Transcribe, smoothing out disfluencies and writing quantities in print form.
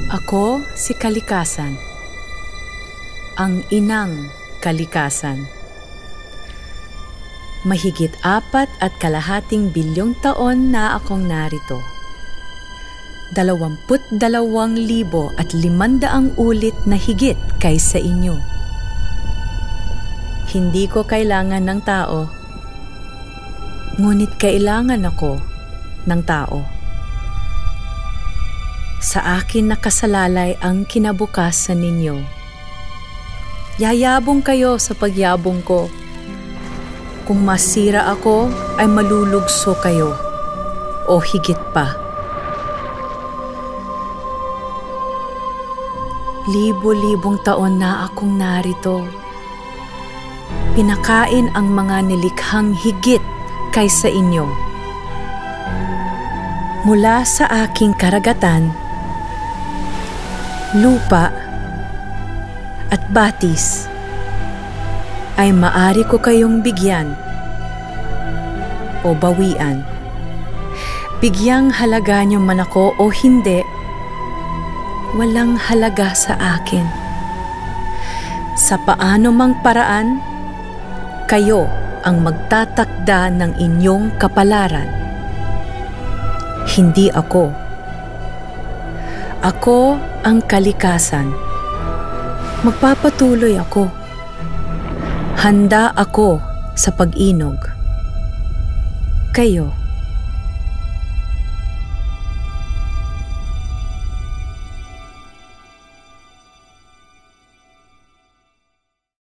Ako si Kalikasan, ang inang kalikasan. Mahigit 4.5 bilyong taon na akong narito. 22,500 ulit na higit kaysa inyo. Hindi ko kailangan ng tao, ngunit kailangan ako ng tao. Sa akin nakasalalay ang kinabukasan ninyo. Yayabong kayo sa pagyabong ko. Kung masira ako, ay malulugso kayo o higit pa. Libo-libong taon na akong narito. Pinakain ang mga nilikhang higit kaysa inyo. Mula sa aking karagatan, lupa at batis ay maari ko kayong bigyan o bawian. Bigyang halaga niyo man ako o hindi, walang halaga sa akin. Sa paano mang paraan, kayo ang magtatakda ng inyong kapalaran. Hindi ako. Ako ang kalikasan. Magpapatuloy ako. Handa ako sa pag-inog. Kayo